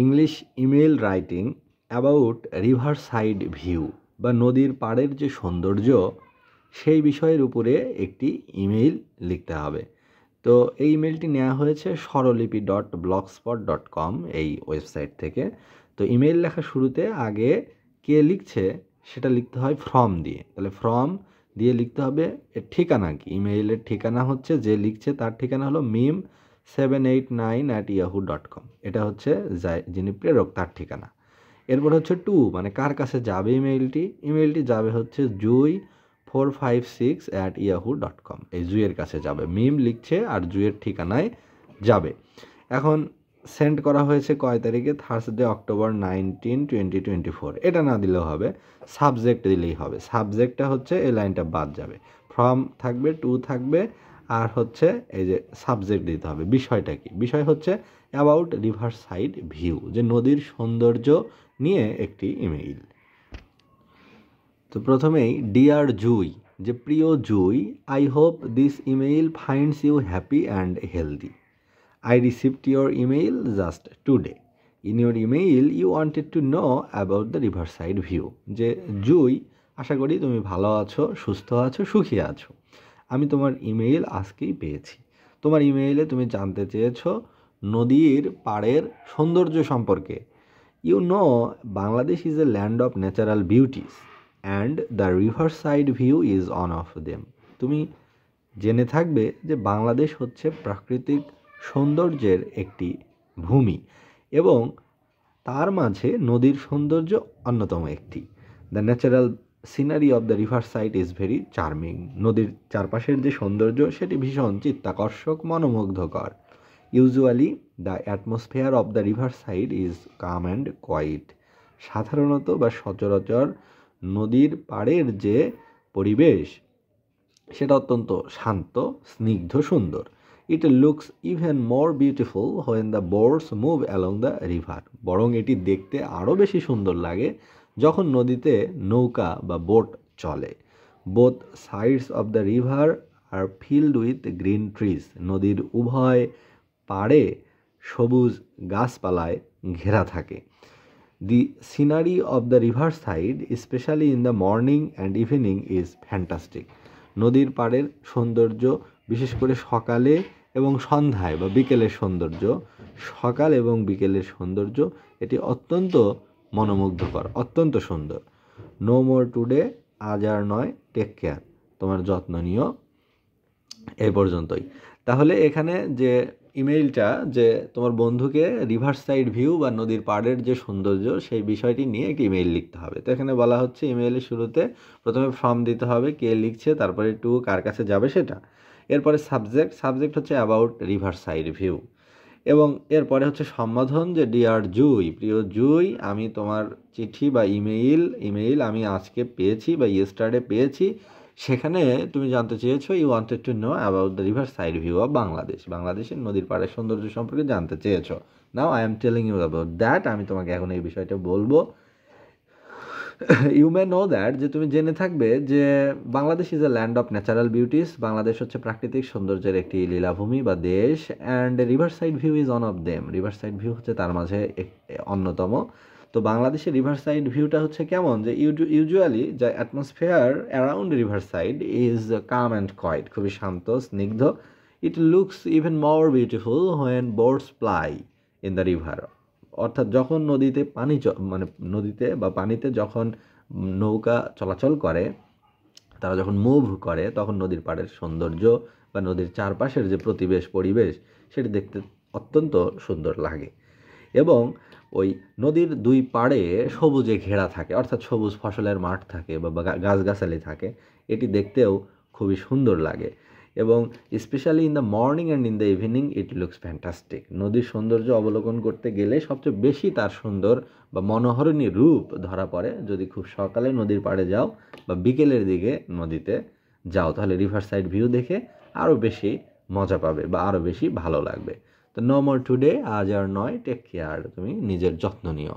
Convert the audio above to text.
English email writing about river side view বা নদীর পাড়ের যে সৌন্দর্য সেই বিষয়ের উপরে একটি ইমেইল লিখতে হবে। তো এই ইমেলটি নেওয়া হয়েছে স্বরলিপি.blogspot.com এই ওয়েবসাইট থেকে। তো ইমেইল লেখার শুরুতে আগে কে লিখছে সেটা লিখতে হয় ফ্রম দিয়ে। তাহলে ফ্রম দিয়ে লিখতে হবে এর ঠিকানা কি। ইমেইলের ঠিকানা হচ্ছে, যে লিখছে তার ঠিকানা হলো mim789@yahoo.com। এটা হচ্ছে যিনি প্রেরক তার ঠিকানা। এরপর হচ্ছে টু, মানে কার কাছে যাবে ইমেইলটি যাবে হচ্ছে juy456@yahoo.com। এই জুয়ের কাছে যাবে, মিম লিখছে আর জুয়ের ঠিকানায় যাবে। এখন সেন্ড করা হয়েছে কয় তারিখে? Thursday October 19, 2024। এটা না দিলেও হবে, সাবজেক্ট দিলেই হবে। সাবজেক্টটা হচ্ছে এই লাইনটা বাদ যাবে, ফ্রম থাকবে, টু থাকবে, আর হচ্ছে এই যে সাবজেক্ট দিতে হবে। বিষয়টা কি? বিষয় হচ্ছে অ্যাবাউট রিভার সাইড ভিউ, যে নদীর সৌন্দর্য নিয়ে একটি ইমেইল। তো প্রথমেই ডিয়ার জুই, যে প্রিয় Jui, I hope this email finds you happy and healthy. I received your email just today. In your email, you wanted to know about the riverside view. যে জুই, আশা করি তুমি ভালো আছো, সুস্থ আছো, সুখী আছো। আমি তোমার ইমেইল আজকেই পেয়েছি। তোমার ইমেইলে তুমি জানতে চেয়েছো নদীর পাড়ের সৌন্দর্য সম্পর্কে। You know, Bangladesh is a land of natural beauties and the riverside view is one of them. তুমি জেনে থাকবে যে বাংলাদেশ হচ্ছে প্রাকৃতিক সৌন্দর্যের একটি ভূমি এবং তার মাঝে নদীর সৌন্দর্য অন্যতম একটি। The natural scenery of the river side is very charming. নদীর চারপাশের যে সৌন্দর্য সেটি ভীষণ চিত্তাকর্ষক, মনোমুগ্ধকর। Usually the atmosphere of the river side is calm and quiet. সাধারণত বা সচরাচর নদীর পাড়ের যে পরিবেশ সেটা অত্যন্ত শান্ত, স্নিগ্ধ, সুন্দর। ইট looks even more beautiful when the boats move along the river. বরং এটি দেখতে আরও বেশি সুন্দর লাগে যখন নদীতে নৌকা বা বোট চলে। Both sides of the river are filled with green trees. নদীর উভয় পাড়ে সবুজ গাছপালায় ঘেরা থাকে। The scenery of the river side specially in the morning and evening is fantastic. নদীর পাড়ের সৌন্দর্য, বিশেষ করে সকালে এবং সন্ধ্যায় বা বিকেলের সৌন্দর্য, সকাল এবং বিকেলের সৌন্দর্য এটি অত্যন্ত মনোমুগ্ধকর, অত্যন্ত সুন্দর। নো মোর টুডে, আজ আর নয়, টেক কেয়ার, তোমার যত্ন নিও। এই পর্যন্তই। তাহলে এখানে যে ইমেইলটা, যে তোমার বন্ধুকে রিভার সাইড ভিউ বা নদীর পাড়ের যে সৌন্দর্য সেই বিষয়টি নিয়ে একটি ইমেইল লিখতে হবে। তো এখানে বলা হচ্ছে ইমেইলের শুরুতে প্রথমে ফর্ম দিতে হবে, কে লিখছে, তারপরে টু, কার কাছে যাবে সেটা, এরপরে সাবজেক্ট হচ্ছে অ্যাবাউট রিভার সাইড ভিউ, এবং এরপরে হচ্ছে সম্বোধন, যে ডিয়ার জুই, প্রিয় জুই, আমি তোমার চিঠি বা ইমেইল আমি আজকে পেয়েছি বা ইয়েস্টারডে পেয়েছি। সেখানে তুমি জানতে চেয়েছো, you wanted to know about the river side view of Bangladesh. বাংলাদেশের নদীর পাড়ের সৌন্দর্য সম্পর্কে জানতে চেয়েছো। Now I am telling you about that. আমি তোমাকে এখন এই বিষয়টা বলবো। ইউ মে নো দ্যাট, যে তুমি জেনে থাকবে যে Bangladesh is a land of natural beauties. Bangladesh হচ্ছে প্রাকৃতিক সৌন্দর্যের একটি লীলাভূমি বা দেশ। And river side view is one of them. River side view হচ্ছে তার মাঝে অন্যতম। তো বাংলাদেশের রিভার সাইড ভিউটা হচ্ছে কেমন, যে usually the atmosphere around river side is calm and quiet, খুবই শান্ত, স্নিগ্ধ। It looks even more beautiful when boats ply in the river. অর্থাৎ যখন নদীতে নদীতে বা পানিতে যখন নৌকা চলাচল করে, তারা যখন মুভ করে, তখন নদীর পাড়ের সৌন্দর্য বা নদীর চারপাশের যে পরিবেশ সেটি দেখতে অত্যন্ত সুন্দর লাগে। এবং ওই নদীর দুই পাড়ে সবুজে ঘেরা থাকে, অর্থাৎ সবুজ ফসলের মাঠ থাকে বা গাছগাছালি থাকে। এটি দেখতেও খুবই সুন্দর লাগে। এবং specially in the morning and in the evening it looks fantastic. নদীর সৌন্দর্য অবলোকন করতে গেলে সবচেয়ে বেশি তার সুন্দর বা মনোহরণী রূপ ধরা পড়ে যদি খুব সকালে নদীর পাড়ে যাও বা বিকেলের দিকে নদীতে যাও, তাহলে রিভার সাইড ভিউ দেখে আরও বেশি মজা পাবে বা আরও বেশি ভালো লাগবে। তো নো মোর টুডে, আজ আর নয়, টেক কেয়ার, তুমি নিজের যত্ন নিও।